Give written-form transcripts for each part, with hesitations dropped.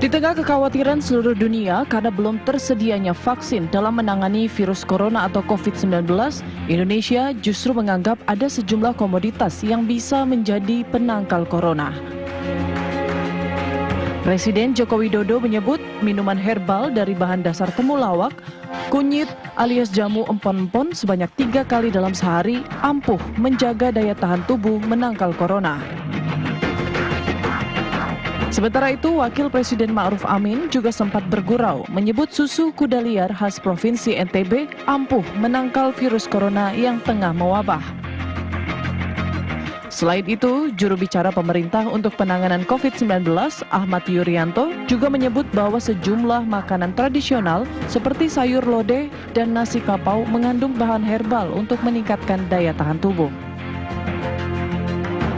Di tengah kekhawatiran seluruh dunia karena belum tersedianya vaksin dalam menangani virus corona atau COVID-19, Indonesia justru menganggap ada sejumlah komoditas yang bisa menjadi penangkal corona. Presiden Joko Widodo menyebut minuman herbal dari bahan dasar temulawak, kunyit alias jamu empon-empon sebanyak 3 kali dalam sehari ampuh menjaga daya tahan tubuh menangkal corona. Sementara itu, Wakil Presiden Ma'ruf Amin juga sempat bergurau menyebut susu kuda liar khas Provinsi NTB ampuh menangkal virus corona yang tengah mewabah. Selain itu, juru bicara pemerintah untuk penanganan COVID-19, Ahmad Yuryanto, juga menyebut bahwa sejumlah makanan tradisional seperti sayur lodeh dan nasi kapau mengandung bahan herbal untuk meningkatkan daya tahan tubuh.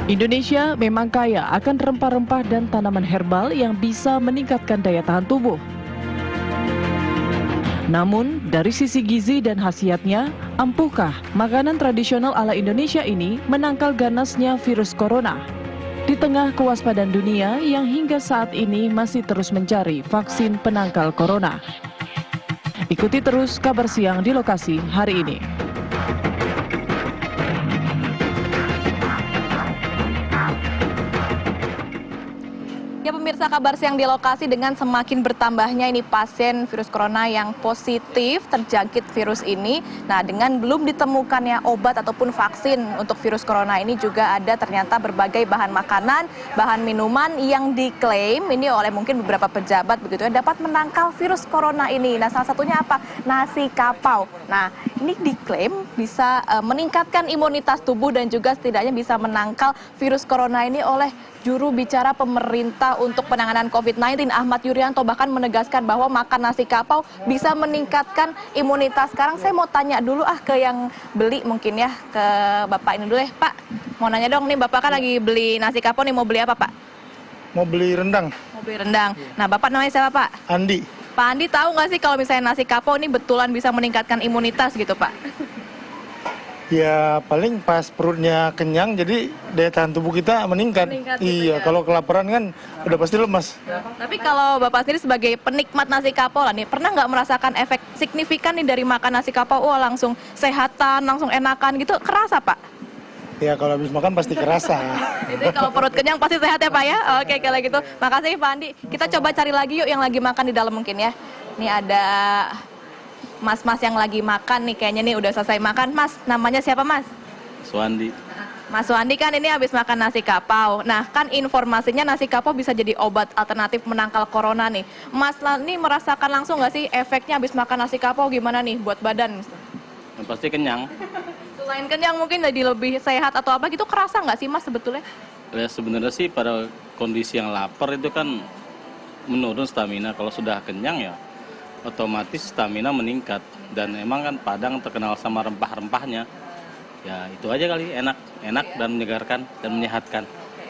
Indonesia memang kaya akan rempah-rempah dan tanaman herbal yang bisa meningkatkan daya tahan tubuh. Namun, dari sisi gizi dan khasiatnya, ampuhkah makanan tradisional ala Indonesia ini menangkal ganasnya virus corona? Di tengah kewaspadaan dunia yang hingga saat ini masih terus mencari vaksin penangkal corona. Ikuti terus kabar siang di lokasi hari ini. Ya pemirsa, kabar siang di lokasi dengan semakin bertambahnya ini pasien virus corona yang positif terjangkit virus ini. Nah, dengan belum ditemukannya obat ataupun vaksin untuk virus corona ini juga ada ternyata berbagai bahan makanan, bahan minuman yang diklaim ini oleh mungkin beberapa pejabat begitu ya dapat menangkal virus corona ini. Nah, salah satunya apa? Nasi kapau. Nah, ini diklaim bisa meningkatkan imunitas tubuh dan juga setidaknya bisa menangkal virus corona ini oleh juru bicara pemerintah untuk penanganan COVID-19 Ahmad Yuryanto bahkan menegaskan bahwa makan nasi kapau bisa meningkatkan imunitas. Sekarang saya mau tanya dulu ke yang beli mungkin ya, ke Bapak ini dulu ya. Pak, mau nanya dong nih, Bapak kan lagi beli nasi kapau nih, mau beli apa Pak? Mau beli rendang. Mau beli rendang. Nah, Bapak namanya siapa Pak? Andi. Pak Andi tahu nggak sih kalau misalnya nasi kapau ini betulan bisa meningkatkan imunitas gitu Pak? Ya paling pas perutnya kenyang jadi daya tahan tubuh kita meningkat. Meningkat gitu Iya, ya. kalau kelaparan kan udah pasti lemas. Tapi kalau Bapak sendiri sebagai penikmat nasi kapau lah nih, pernah nggak merasakan efek signifikan nih dari makan nasi kapau? Wah, langsung sehatan, langsung enakan gitu, kerasa Pak? Ya kalau habis makan pasti kerasa. Jadi kalau perut kenyang pasti sehat ya Pak ya? Oke, kalau gitu. Makasih Pak Andi. Kita coba cari lagi yuk yang lagi makan di dalam mungkin ya. Nih ada mas-mas yang lagi makan nih, kayaknya nih udah selesai makan. Mas, namanya siapa Mas? Suandi. Mas Suandi kan ini habis makan nasi kapau. Nah, kan informasinya nasi kapau bisa jadi obat alternatif menangkal corona nih. Mas ini merasakan langsung nggak sih efeknya habis makan nasi kapau gimana nih buat badan? Yang pasti kenyang. Selain kenyang mungkin jadi lebih sehat atau apa gitu, kerasa nggak sih Mas sebetulnya? Ya sebenarnya sih pada kondisi yang lapar itu kan menurun stamina. Kalau sudah kenyang ya otomatis stamina meningkat. Dan emang kan Padang terkenal sama rempah-rempahnya. Ya itu aja kali, enak dan menyegarkan dan menyehatkan.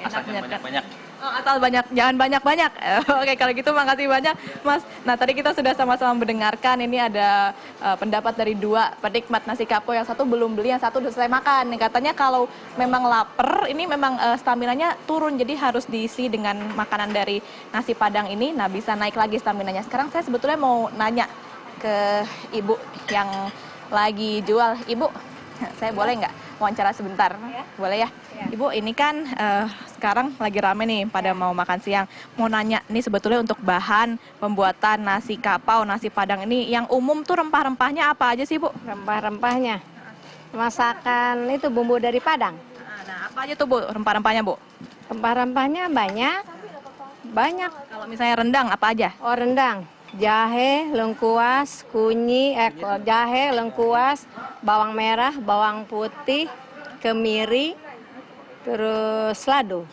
Asalnya banyak-banyak. Oh, asal banyak, jangan banyak-banyak. Oke, kalau gitu makasih banyak Mas. Nah, tadi kita sudah sama-sama mendengarkan ini ada pendapat dari dua penikmat nasi kapau, yang satu belum beli, yang satu udah selesai makan. Katanya kalau memang lapar, ini memang staminanya turun, jadi harus diisi dengan makanan dari nasi Padang ini. Nah, bisa naik lagi staminanya. Sekarang saya sebetulnya mau nanya ke Ibu yang lagi jual. Ibu, saya boleh nggak wawancara sebentar? Ya? Boleh ya? Ya. Ibu, ini kan sekarang lagi rame nih pada mau makan siang. Mau nanya nih, sebetulnya untuk bahan pembuatan nasi kapau, nasi Padang ini yang umum tuh rempah-rempahnya apa aja sih Bu? Rempah-rempahnya, masakan itu bumbu dari Padang. Nah, apa aja tuh Bu rempah-rempahnya Bu? Rempah-rempahnya banyak. Kalau misalnya rendang apa aja? Oh, rendang, jahe, lengkuas, jahe, lengkuas, bawang merah, bawang putih, kemiri, terus lado,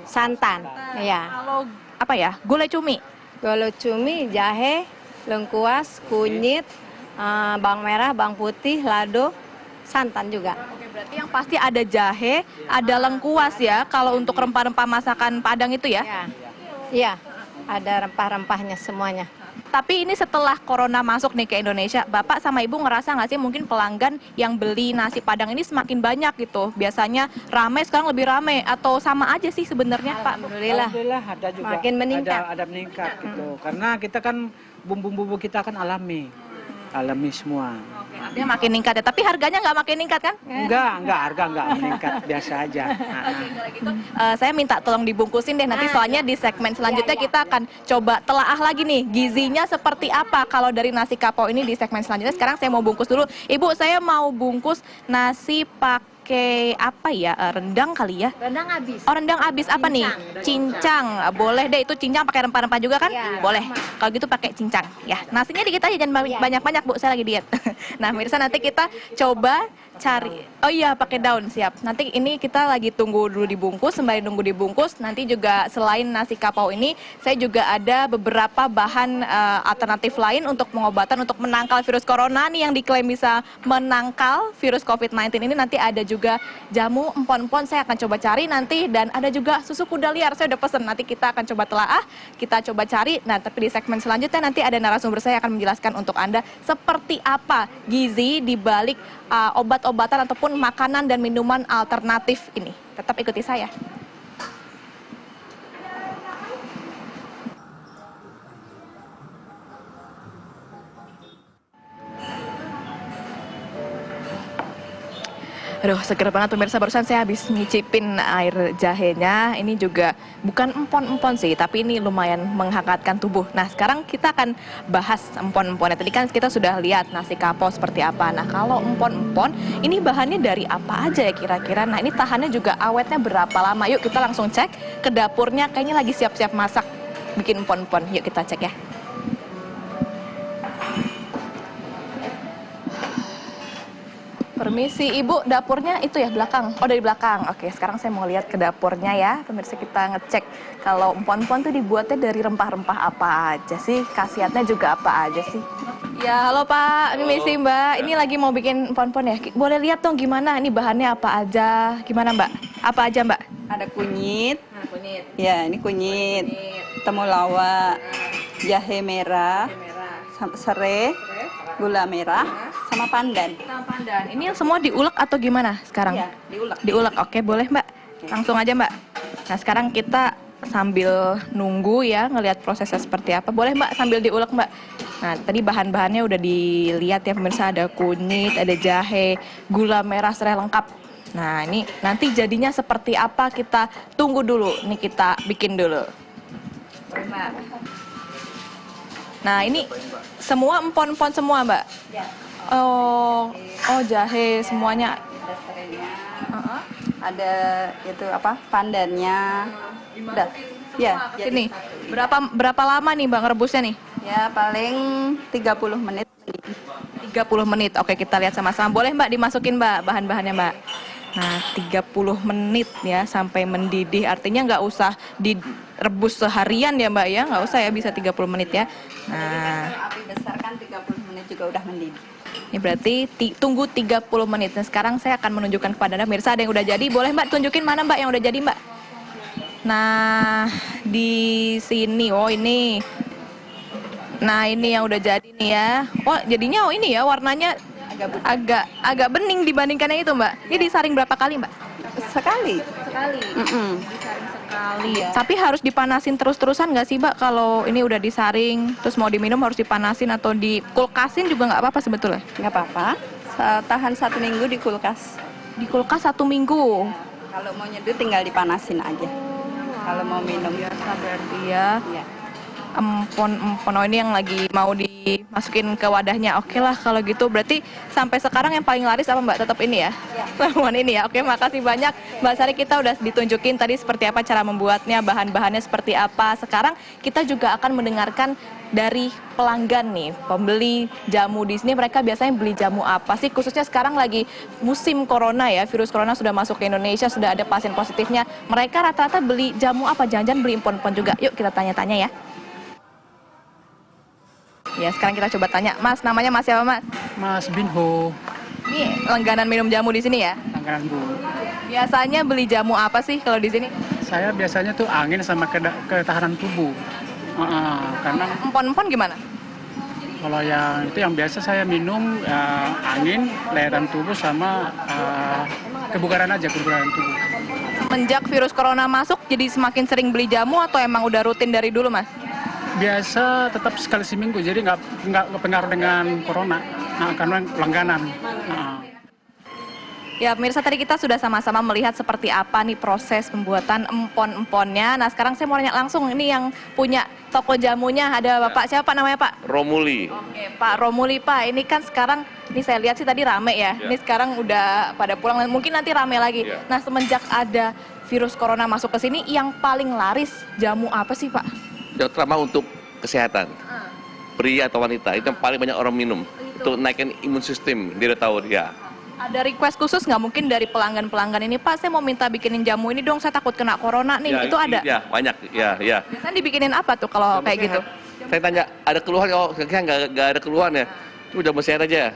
santan. Ya. Kalau apa ya? Gulai cumi. Gulai cumi, jahe, lengkuas, kunyit, bawang merah, bawang putih, lado, santan juga. Oke, berarti yang pasti ada jahe, ada lengkuas ya. Kalau untuk rempah-rempah masakan Padang itu ya? Iya, ada rempah-rempahnya semuanya. Tapi ini setelah corona masuk nih ke Indonesia, Bapak sama Ibu ngerasa nggak sih mungkin pelanggan yang beli nasi Padang ini semakin banyak gitu? Biasanya ramai, sekarang lebih ramai atau sama aja sih sebenarnya, Pak? Alhamdulillah ada juga. Makin meningkat. Ada meningkat gitu. Karena kita kan bumbu-bumbu kita kan alami semua. Artinya makin meningkat ya, tapi harganya nggak makin meningkat kan? Enggak, harga enggak meningkat, biasa aja. Saya minta tolong dibungkusin deh nanti soalnya di segmen selanjutnya kita akan coba telaah lagi nih gizinya seperti apa kalau dari nasi kapau ini di segmen selanjutnya. Sekarang saya mau bungkus dulu. Ibu, saya mau bungkus nasi pakai apa ya? Rendang kali ya? Rendang habis. Oh, rendang habis apa nih? Cincang. Boleh deh, itu cincang pakai rempah-rempah juga kan? Iya. Boleh. Kalau gitu pakai cincang. Ya, nasinya dikit aja jangan banyak-banyak, Bu. Saya lagi diet. Nah, pemirsa nanti kita coba cari. Oh iya, pakai daun, siap. Nanti ini kita lagi tunggu dulu dibungkus, sembari nunggu dibungkus. Nanti juga selain nasi kapau ini, saya juga ada beberapa bahan alternatif lain untuk pengobatan untuk menangkal virus corona nih yang diklaim bisa menangkal virus COVID-19 ini. Nanti ada juga jamu empon-empon, saya akan coba cari nanti, dan ada juga susu kuda liar, saya udah pesen. Nanti kita akan coba telaah, kita coba cari. Nah, tapi di segmen selanjutnya nanti ada narasumber saya akan menjelaskan untuk Anda seperti apa gizi di balik obat-obatan ataupun makanan dan minuman alternatif ini. Tetap ikuti saya. Aduh, seger banget pemirsa, barusan saya habis ngicipin air jahenya. Ini juga bukan empon-empon sih, tapi ini lumayan menghangatkan tubuh. Nah, sekarang kita akan bahas empon-emponnya. Tadi kan kita sudah lihat nasi kapau seperti apa. Nah, kalau empon-empon, ini bahannya dari apa aja ya kira-kira? Nah, ini tahannya juga awetnya berapa lama? Yuk kita langsung cek ke dapurnya, kayaknya lagi siap-siap masak bikin empon-empon. Yuk kita cek ya. Permisi Ibu, dapurnya itu ya belakang? Oh, dari belakang. Oke, sekarang saya mau lihat ke dapurnya ya. Pemirsa, kita ngecek kalau empon-empon tuh dibuatnya dari rempah-rempah apa aja sih? Khasiatnya juga apa aja sih? Ya, halo Pak. Permisi Mbak. Ini lagi mau bikin empon-empon ya. Boleh lihat dong gimana? Ini bahannya apa aja? Gimana Mbak? Apa aja Mbak? Ada kunyit. Nah, kunyit. Ya, ini kunyit. Temulawak, jahe merah, serai, gula merah, sama pandan. Sama pandan. Ini semua diulek atau gimana sekarang? Iya, diulek. Diulek, oke boleh Mbak. Langsung aja Mbak. Nah, sekarang kita sambil nunggu ya, ngelihat prosesnya seperti apa. Boleh Mbak sambil diulek Mbak. Nah, tadi bahan-bahannya udah dilihat ya pemirsa, ada kunyit, ada jahe, gula merah, serai lengkap. Nah, ini nanti jadinya seperti apa kita tunggu dulu. Ini kita bikin dulu. Mbak. Nah, ini semua empon-empon semua Mbak? Ya. Oh, jahe semuanya. Ada serainya. Ada itu apa? Pandannya. Udah. Ya, Sini. Berapa lama nih Mbak ngerebusnya nih? ya paling 30 menit. 30 menit. Oke, kita lihat sama-sama. Boleh Mbak dimasukin Mbak bahan-bahannya Mbak. Nah, 30 menit ya sampai mendidih. Artinya nggak usah direbus seharian ya Mbak ya. Nggak usah ya, bisa 30 menit ya. Nah, Api besar kan 30 menit juga udah mendidih. ini berarti tunggu 30 menit. Nah, sekarang saya akan menunjukkan kepada Anda pemirsa ada yang udah jadi. Boleh Mbak tunjukin mana Mbak yang udah jadi Mbak? Nah, di sini. Oh, ini. Nah, ini yang udah jadi nih ya. Oh, jadinya ini ya warnanya agak bening dibandingkan yang itu Mbak. Ini disaring berapa kali Mbak? Sekali. Sekali. Mm-mm. Disaring sekali. Tapi harus dipanasin terus-terusan nggak sih Mbak? Kalau ini udah disaring, terus mau diminum harus dipanasin atau dikulkasin juga nggak apa-apa sebetulnya? Nggak apa-apa. Tahan 1 minggu di kulkas. Di kulkas 1 minggu. Kalau mau nyeduh tinggal dipanasin aja. Kalau mau minum. Biasa berarti ya. Ya. Empon-empon, oh ini yang lagi mau dimasukin ke wadahnya. Oke lah kalau gitu, berarti sampai sekarang yang paling laris apa Mbak? Tetap ini ya? Ramuan ini ya. Oke, makasih banyak Mbak Sari, kita udah ditunjukin tadi seperti apa cara membuatnya, bahan-bahannya seperti apa. Sekarang kita juga akan mendengarkan dari pelanggan nih, pembeli jamu di sini. Mereka biasanya beli jamu apa sih? Khususnya sekarang lagi musim corona ya, virus corona sudah masuk ke Indonesia, sudah ada pasien positifnya. Mereka rata-rata beli jamu apa? Jangan-jangan beli empon-empon juga. Yuk kita tanya-tanya ya. Ya, sekarang kita coba tanya. Mas, namanya Mas siapa Mas? Mas Binho, Ini langganan minum jamu di sini ya? langganan Bu. Biasanya beli jamu apa sih kalau di sini? Saya biasanya tuh angin sama ketahanan tubuh. Karena Empon-empon gimana? Kalau yang itu yang biasa saya minum angin, layanan tubuh sama kebugaran tubuh. Semenjak virus corona masuk, jadi semakin sering beli jamu atau emang udah rutin dari dulu, Mas? Biasa tetap sekali seminggu, jadi nggak pengaruh dengan corona, karena langganan. Ya, pemirsa, tadi kita sudah sama-sama melihat seperti apa nih proses pembuatan empon-emponnya. Nah, sekarang saya mau nanya langsung, ini yang punya toko jamunya, ada Bapak siapa namanya, Pak? Romuli. Oke, Pak Romuli, Pak. Ini kan sekarang, ini saya lihat sih tadi rame ya. Ini sekarang udah pada pulang, mungkin nanti rame lagi. Nah, semenjak ada virus corona masuk ke sini, yang paling laris jamu apa sih, Pak? Yang terutama untuk kesehatan. Pria atau wanita, itu yang paling banyak orang minum. Untuk naikkan imun sistem, dia udah tahu dia. Ada request khusus nggak mungkin dari pelanggan-pelanggan ini, Pak, saya mau minta bikinin jamu ini dong, saya takut kena corona nih, itu ada? Ya, banyak, ya. Biasanya dibikinin apa tuh kalau kayak gitu? Saya tanya, ada keluhan? Oh, nggak ada keluhan ya. Itu jamu sehat aja.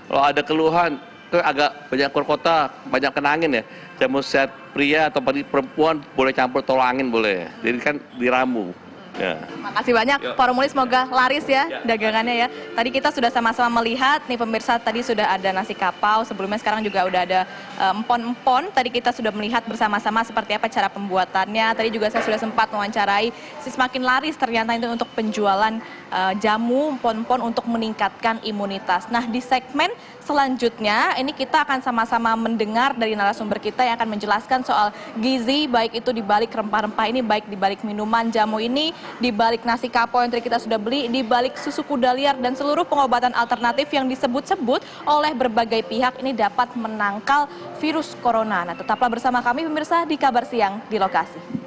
Kalau ada keluhan, itu agak banyak keluar kota, banyak kena angin ya. Jamu sehat pria atau perempuan boleh campur tolak angin boleh. Jadi kan diramu. Ya. Terima kasih banyak, Pak Romuli, semoga laris ya dagangannya ya. Tadi kita sudah sama-sama melihat, nih pemirsa, tadi sudah ada nasi kapau, sebelumnya sekarang juga udah ada empon-empon. Tadi kita sudah melihat bersama-sama seperti apa cara pembuatannya. Tadi juga saya sudah sempat mewawancarai, semakin laris ternyata itu untuk penjualan jamu empon-empon untuk meningkatkan imunitas. Nah, di segmen selanjutnya ini kita akan sama-sama mendengar dari narasumber kita yang akan menjelaskan soal gizi, baik itu di balik rempah-rempah ini, baik di balik minuman jamu ini, di balik nasi kapau yang tadi kita sudah beli, di balik susu kuda liar dan seluruh pengobatan alternatif yang disebut-sebut oleh berbagai pihak ini dapat menangkal virus corona. Nah, tetaplah bersama kami pemirsa di Kabar Siang di Lokasi.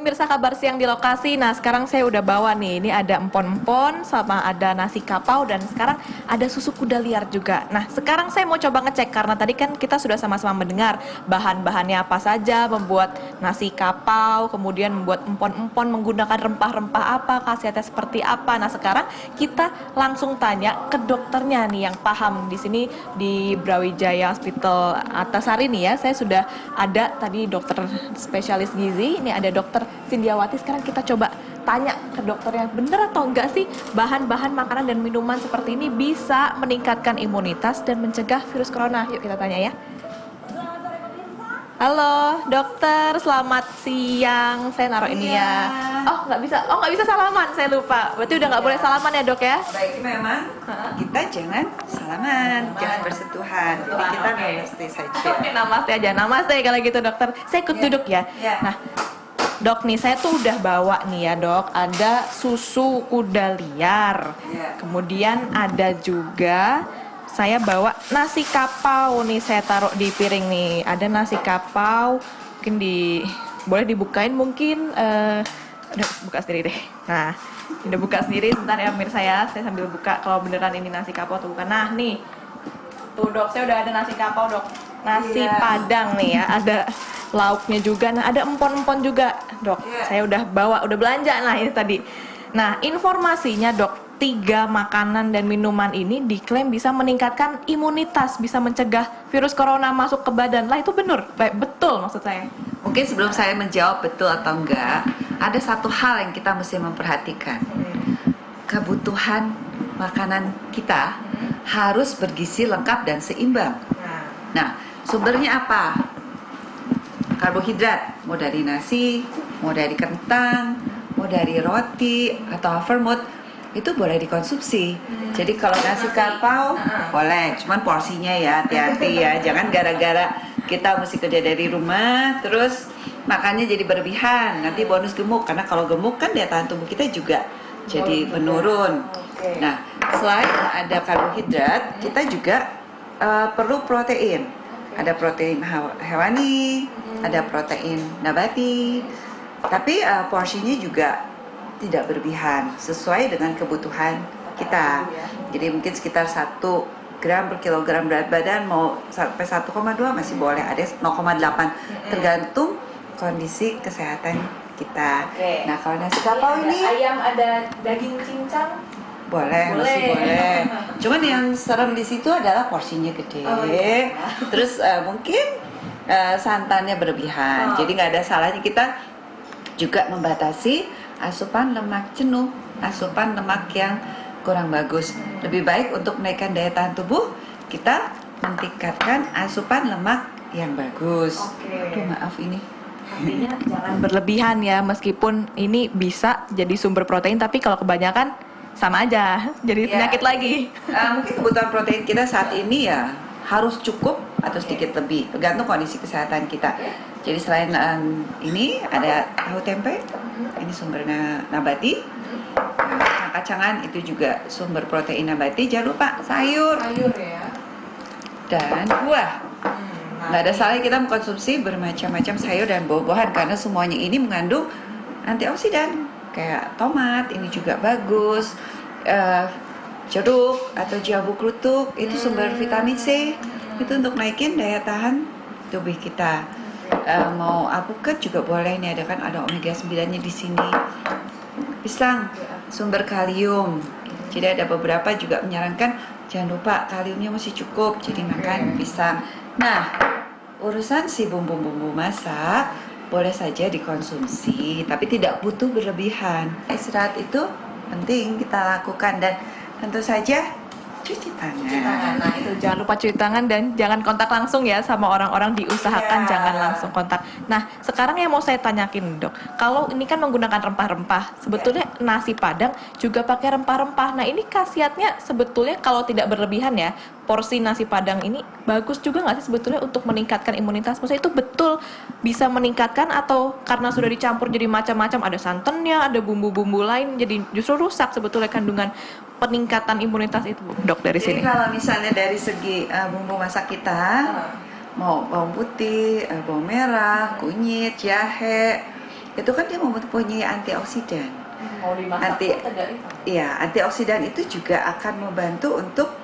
Pemirsa, Kabar Siang di Lokasi. Nah, sekarang saya udah bawa nih, ini ada empon-empon sama ada nasi kapau dan sekarang ada susu kuda liar juga. Nah, sekarang saya mau coba ngecek karena tadi kan kita sudah sama-sama mendengar bahan-bahannya apa saja, membuat nasi kapau, kemudian membuat empon-empon menggunakan rempah-rempah apa, khasiatnya seperti apa. Nah, sekarang kita langsung tanya ke dokternya nih yang paham di sini di Brawijaya Hospital Antasari nih ya. Saya sudah ada tadi dokter spesialis gizi, ini ada dokter Sindiawati. Sekarang kita coba tanya ke dokternya, bener atau enggak sih bahan-bahan makanan dan minuman seperti ini bisa meningkatkan imunitas dan mencegah virus corona? Yuk kita tanya ya. Halo dokter, selamat siang. Saya naruh ini ya. Oh nggak bisa salaman, saya lupa. Berarti udah nggak boleh salaman ya dok ya? Baik, memang kita jangan salaman, jangan bersentuhan. Jadi kita namaste saja. Oke, namaste aja. Namaste kalau gitu dokter. Saya ikut duduk ya. Nah, dok nih, saya tuh udah bawa nih ya dok, ada susu kuda liar, kemudian ada juga saya bawa nasi kapau nih, saya taruh di piring nih, ada nasi kapau, mungkin boleh dibukain mungkin, udah buka sendiri deh. Nah, udah buka sendiri, sebentar ya pemirsa ya, saya sambil buka kalau beneran ini nasi kapau atau bukan. Nah nih, tuh dok, saya udah ada nasi kapau dok, nasi padang nih ya, ada lauknya juga, nah ada empon-empon juga dok, saya udah bawa, udah belanja lah ini tadi. Nah informasinya dok, 3 makanan dan minuman ini diklaim bisa meningkatkan imunitas, bisa mencegah virus corona masuk ke badan. Lah itu benar, betul maksud saya. Mungkin sebelum saya menjawab betul atau enggak, ada satu hal yang kita mesti memperhatikan. Kebutuhan makanan kita harus bergizi lengkap dan seimbang. Nah, sumbernya apa? Karbohidrat, mau dari nasi, mau dari kentang, mau dari roti atau havermut, itu boleh dikonsumsi. Jadi kalau nasi kapau boleh, cuman porsinya ya hati-hati ya, jangan gara-gara kita mesti kerja dari rumah terus makannya jadi berlebihan, nanti bonus gemuk, karena kalau gemuk kan daya tahan tubuh kita juga jadi menurun. Nah, selain ada karbohidrat, kita juga perlu protein. Ada protein hewani, ada protein nabati, tapi porsinya juga tidak berlebihan, sesuai dengan kebutuhan kita. Jadi mungkin sekitar 1 gram per kilogram berat badan, mau sampai 1,2 masih boleh, ada 0,8 tergantung kondisi kesehatan kita. Nah kalau nasi kapau ini ayam, ada daging cincang, boleh, masih boleh. Cuman yang serem di situ adalah porsinya gede. Terus mungkin santannya berlebihan. Jadi nggak ada salahnya kita juga membatasi asupan lemak jenuh, asupan lemak yang kurang bagus. Lebih baik untuk menaikkan daya tahan tubuh, kita meningkatkan asupan lemak yang bagus. Aduh, maaf ini. Artinya jangan berlebihan ya, meskipun ini bisa jadi sumber protein, tapi kalau kebanyakan sama aja, jadi penyakit lagi. Mungkin kebutuhan protein kita saat ini ya harus cukup atau sedikit lebih, tergantung kondisi kesehatan kita. Jadi selain ini ada tahu tempe, ini sumbernya nabati. Kacang-kacangan itu juga sumber protein nabati. Jangan lupa sayur. Sayur ya. Dan buah. Nggak ada salahnya kita mengkonsumsi bermacam-macam sayur dan buah-buahan karena semuanya ini mengandung antioksidan. Kayak tomat, ini juga bagus. Jeruk atau jambu klutuk itu sumber vitamin C. Itu untuk naikin daya tahan tubuh kita. Mau alpukat juga boleh nih, ada omega 9-nya di sini. Pisang, sumber kalium. Jadi ada beberapa juga menyarankan jangan lupa kaliumnya masih cukup, jadi makan pisang. Nah, urusan si bumbu-bumbu masak boleh saja dikonsumsi, tapi tidak butuh berlebihan. Istirahat itu penting kita lakukan dan tentu saja cuci tangan. Nah itu jangan lupa cuci tangan dan jangan kontak langsung ya sama orang-orang, diusahakan jangan langsung kontak. Nah sekarang yang mau saya tanyakin dok, kalau ini kan menggunakan rempah-rempah, sebetulnya nasi Padang juga pakai rempah-rempah. Nah ini khasiatnya sebetulnya kalau tidak berlebihan ya, porsi nasi Padang ini bagus juga nggak sih sebetulnya untuk meningkatkan imunitas? Maksudnya itu betul bisa meningkatkan atau karena sudah dicampur jadi macam-macam, ada santannya, ada bumbu-bumbu lain, jadi justru rusak sebetulnya kandungan peningkatan imunitas itu dok dari Jadi sini? kalau misalnya dari segi bumbu masak kita, mau bawang putih, bawang merah, kunyit, jahe, itu kan dia mempunyai antioksidan. Mau dimasak Antioksidan itu juga akan membantu untuk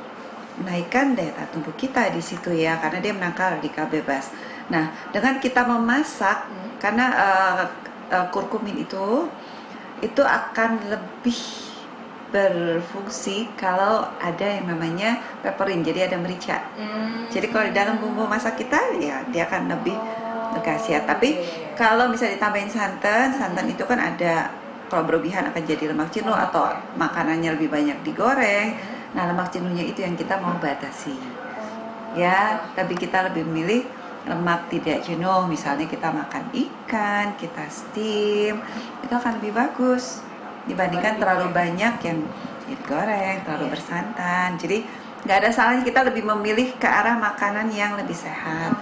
menaikkan daya tahan tubuh kita di situ ya, karena dia menangkal radikal bebas. Nah, dengan kita memasak, karena kurkumin itu akan lebih berfungsi kalau ada yang namanya pepperin, jadi ada merica. Jadi kalau di dalam bumbu masak kita ya dia akan lebih berkhasiat. Tapi kalau misalnya ditambahin santan itu kan ada, kalau berlebihan akan jadi lemak jenuh atau makanannya lebih banyak digoreng. Nah lemak jenuhnya itu yang kita mau batasi. Ya, tapi kita lebih memilih lemak tidak jenuh. Misalnya kita makan ikan, kita steam, itu akan lebih bagus dibandingkan terlalu banyak yang digoreng, terlalu bersantan. Jadi nggak ada salahnya kita lebih memilih ke arah makanan yang lebih sehat.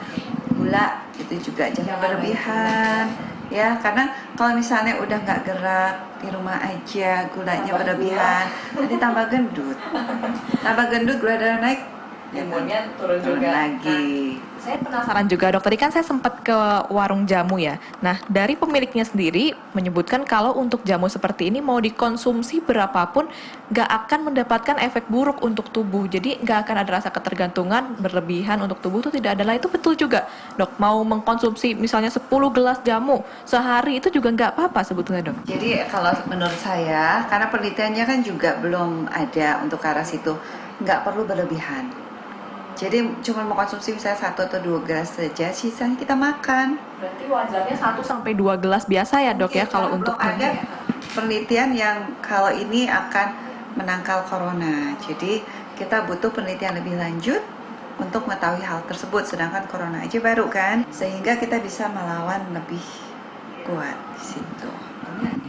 Gula itu juga jangan berlebihan ya, karena kalau misalnya udah nggak gerak di rumah aja, gulanya berlebihan, nanti tambah gendut, gula darah naik, imunnya turun juga lagi. Saya penasaran juga dok, tadi kan saya sempat ke warung jamu ya. Nah dari pemiliknya sendiri menyebutkan kalau untuk jamu seperti ini mau dikonsumsi berapapun nggak akan mendapatkan efek buruk untuk tubuh. Jadi nggak akan ada rasa ketergantungan berlebihan untuk tubuh, itu tidak adalah, itu betul juga dok. Mau mengkonsumsi misalnya 10 gelas jamu sehari itu juga nggak apa-apa sebetulnya dok. Jadi kalau menurut saya, karena penelitiannya kan juga belum ada untuk ke arah situ, nggak perlu berlebihan. Jadi cuma mengkonsumsi misalnya 1 atau 2 gelas saja, sisanya kita makan. Berarti wajarnya 1 sampai 2 gelas biasa ya dok ya kalau untuk ada penelitian yang kalau ini akan menangkal corona. Jadi kita butuh penelitian lebih lanjut untuk mengetahui hal tersebut. Sedangkan corona aja baru kan, sehingga kita bisa melawan lebih kuat di situ.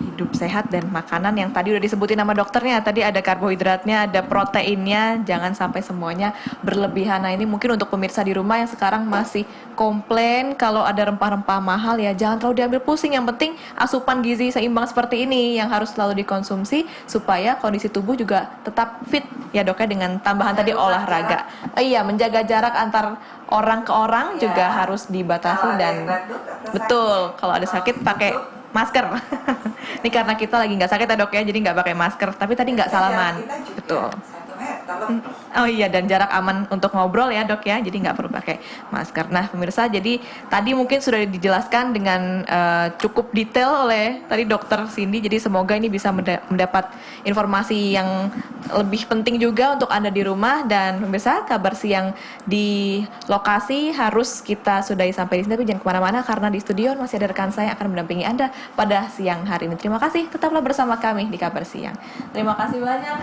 Hidup sehat dan makanan yang tadi udah disebutin nama dokternya, tadi ada karbohidratnya, ada proteinnya, jangan sampai semuanya berlebihan. Nah ini mungkin untuk pemirsa di rumah yang sekarang masih komplain kalau ada rempah-rempah mahal ya, jangan terlalu diambil pusing. Yang penting asupan gizi seimbang seperti ini yang harus selalu dikonsumsi supaya kondisi tubuh juga tetap fit ya dok ya, dengan tambahan tadi olahraga. Iya, menjaga jarak antar orang ke orang juga harus dibatasi dan betul, kalau ada sakit pakai masker. Ini karena kita lagi nggak sakit ya dok ya, jadi nggak pakai masker. Tapi tadi nggak salaman. Betul. 1 meter. Oh iya, dan jarak aman untuk ngobrol ya dok ya, jadi nggak perlu pakai masker. Nah pemirsa, jadi tadi mungkin sudah dijelaskan dengan cukup detail oleh tadi dokter Cindy, jadi semoga ini bisa mendapat informasi yang lebih penting juga untuk Anda di rumah. Dan pemirsa, kabar siang di lokasi harus kita sudahi sampai di sini, tapi jangan kemana-mana karena di studio masih ada rekan saya yang akan mendampingi Anda pada siang hari ini. Terima kasih, tetaplah bersama kami di Kabar Siang. Terima kasih banyak.